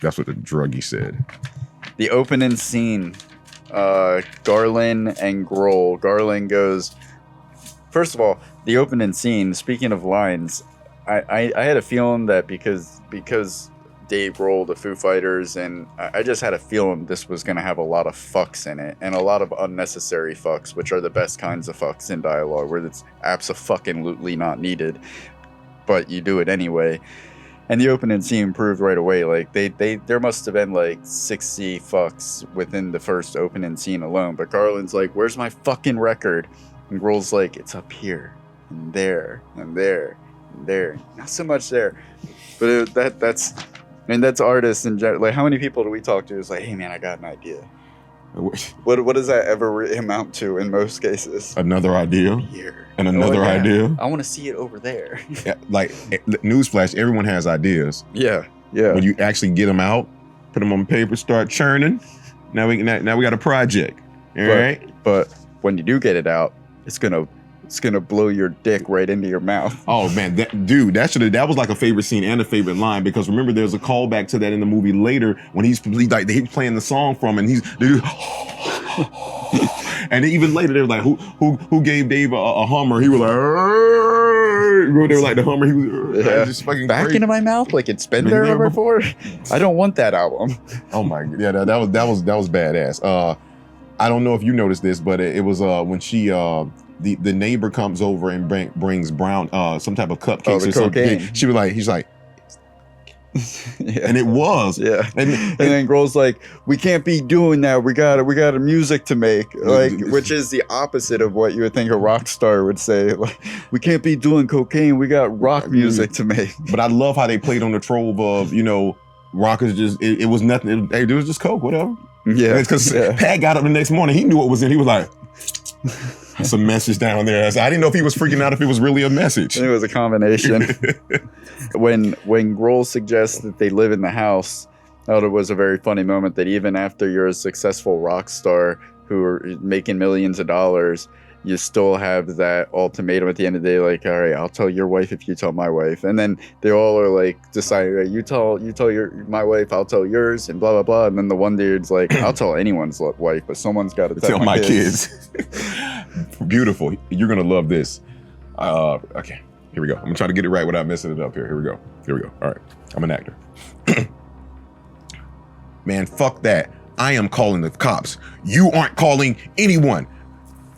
That's what the druggie said. The opening scene, Garland and Grohl. Garland goes, first of all, the opening scene, speaking of lines, I had a feeling that because Dave Grohl, the Foo Fighters, and I just had a feeling this was going to have a lot of fucks in it, and a lot of unnecessary fucks, which are the best kinds of fucks in dialogue, where it's abso-fucking-lutely not needed, but you do it anyway. And the opening scene proved right away, like, there must have been, like, 60 fucks within the first opening scene alone, but Garland's like, where's my fucking record? And Grohl's like, it's up here, and there, and there, and there. Not so much there, but that's artists in general. Like, how many people do we talk to? It's like, hey man, I got an idea. What does that ever amount to in most cases? Another idea. Here. And another idea. I want to see it over there. Yeah, like, newsflash, everyone has ideas. Yeah. When you actually get them out, put them on paper, start churning. Now we got a project. All right. But when you do get it out, it's gonna blow your dick right into your mouth. Oh man, that was like a favorite scene and a favorite line, because remember there's a callback to that in the movie later when he's playing the song from, and and even later they were like, who gave Dave a Hummer? He was like, they were like the Hummer. He was just fucking back crazy. Into my mouth like it's been there before. I don't want that album. Oh my god, yeah, that was badass. I don't know if you noticed this, but it was when she the neighbor comes over and brings brown some type of cupcakes or something. He's like, yeah. And it was, yeah. And then Grohl's like, we can't be doing that. We got a music to make, like, which is the opposite of what you would think a rock star would say. Like, we can't be doing cocaine. We got rock music to make. But I love how they played on the trope of, rock is just it was nothing. It was just coke, whatever. Yeah, because Pat got up the next morning. He knew what was in. He was like, "That's a message down there." I didn't know if he was freaking out if it was really a message. It was a combination. when Grohl suggests that they live in the house, I thought it was a very funny moment that even after you're a successful rock star who are making millions of dollars, you still have that ultimatum at the end of the day, like, all right, I'll tell your wife if you tell my wife. And then they all are like deciding, right, you tell my wife, I'll tell yours, and blah, blah, blah. And then the one dude's like, I'll tell anyone's wife, but someone's got to tell my kids. Beautiful. You're going to love this. Okay, here we go. I'm going to try to get it right without messing it up here. Here we go. All right, I'm an actor. Man, fuck that. I am calling the cops. You aren't calling anyone.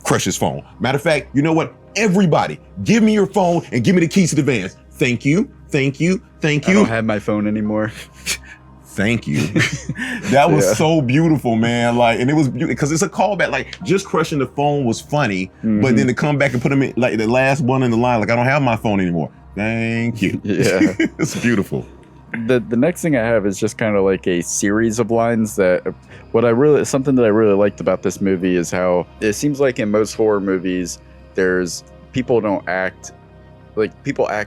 Crush his phone. Matter of fact, you know what? Everybody, give me your phone and give me the keys to the vans. Thank you. I don't have my phone anymore. Thank you. That was so beautiful, man. Like, and it was because it's a callback. Like, just crushing the phone was funny, but then to come back and put them in, like, the last one in the line, like, I don't have my phone anymore. Thank you. Yeah, it's beautiful. The next thing I have is just kind of like a series of lines that something that I really liked about this movie is how it seems like in most horror movies, people act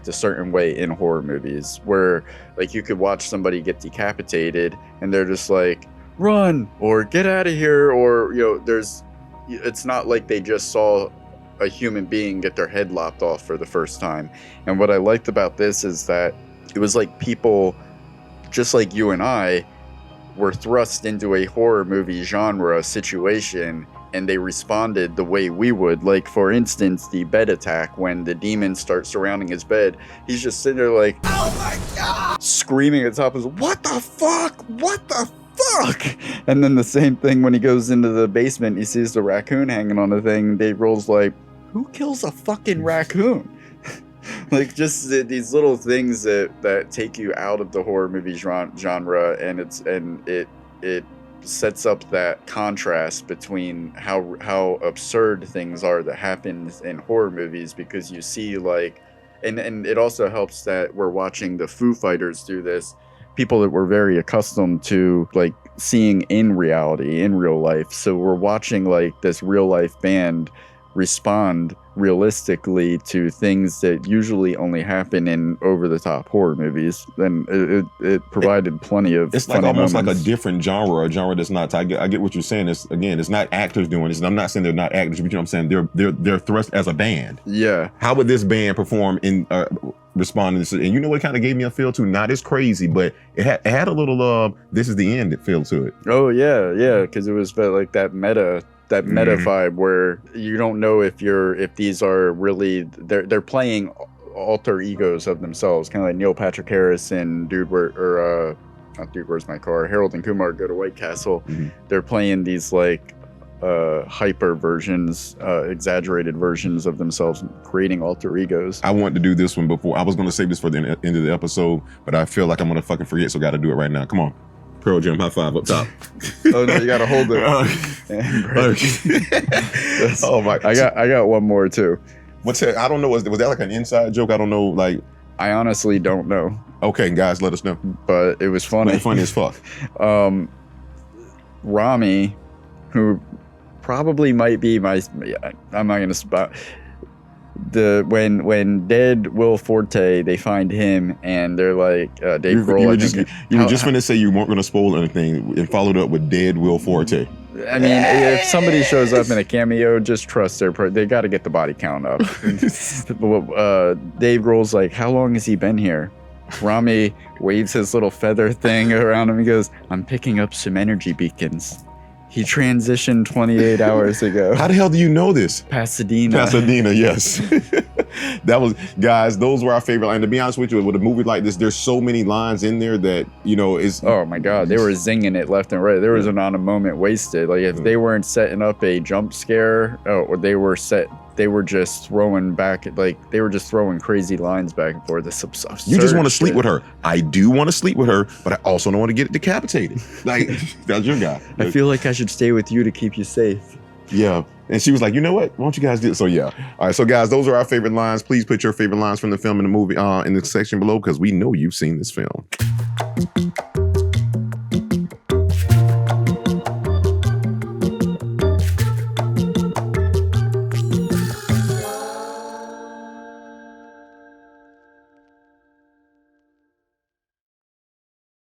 a certain way in horror movies where, like, you could watch somebody get decapitated and they're just like, run or get out of here, or, it's not like they just saw a human being get their head lopped off for the first time. And what I liked about this is that it was like people, just like you and I, were thrust into a horror movie genre situation, and they responded the way we would. Like, for instance, the bed attack, when the demons start surrounding his bed, he's just sitting there like, oh my God, screaming at the top of his, what the fuck? And then the same thing when he goes into the basement, he sees the raccoon hanging on the thing, and Dave Grohl's like, who kills a fucking raccoon? Like, just these little things that take you out of the horror movie genre, and it sets up that contrast between how absurd things are that happen in horror movies, because you see, like, and it also helps that we're watching the Foo Fighters do this, people that we're very accustomed to, like, seeing in reality, in real life. So we're watching, like, this real life band respond realistically to things that usually only happen in over-the-top horror movies. Then it provided plenty of it's like almost moments. like a different genre, a genre that's not. I get what you're saying. It's not actors doing this, and I'm not saying they're not actors, but you know what I'm saying, they're thrust as a band. Yeah. How would this band perform in responding to this? And you know what kind of gave me a feel to? Not as crazy, but it had a little this is the end feel to it. Oh yeah, because it was like that meta vibe where you don't know if these are really they're playing alter egos of themselves, kind of like Neil Patrick Harris and not Dude, Where's My Car? Harold and Kumar Go to White Castle. They're playing these like hyper versions, exaggerated versions of themselves, creating alter egos. I wanted to do this one before. I was going to save this for the end of the episode, but I feel like I'm going to fucking forget, so got to do it right now. Come on. Pearl Jam, high five up top. Oh no, you gotta hold it. Oh my! I got one more too. What's that? I don't know. Was that like an inside joke? I don't know. Like, I honestly don't know. Okay, guys, let us know. But it was funny. Funny as fuck. Rami, who probably might be I'm not gonna spot. When dead Will Forte, they find him and they're like Dave Grohl. You were just going to say you weren't going to spoil anything and followed up with dead Will Forte. I mean, if somebody shows up in a cameo, just trust they got to get the body count up. Dave Grohl's like, how long has he been here? Rami waves his little feather thing around him. He goes, I'm picking up some energy beacons. He transitioned 28 hours ago. How the hell do you know this? Pasadena, yes. Guys, those were our favorite lines. To be honest with you, with a movie like this, there's so many lines in there that, is... Oh my God, they were zinging it left and right. There was not a moment wasted. Like, if they weren't setting up a jump scare, or they were just throwing crazy lines back and forth. You just want to sleep with her. I do want to sleep with her, but I also don't want to get it decapitated. Like, that's your guy. I feel like I should stay with you to keep you safe. Yeah. And she was like, you know what? Why don't you guys do it? So yeah. All right. So guys, those are our favorite lines. Please put your favorite lines from the film in the movie in the section below, because we know you've seen this film.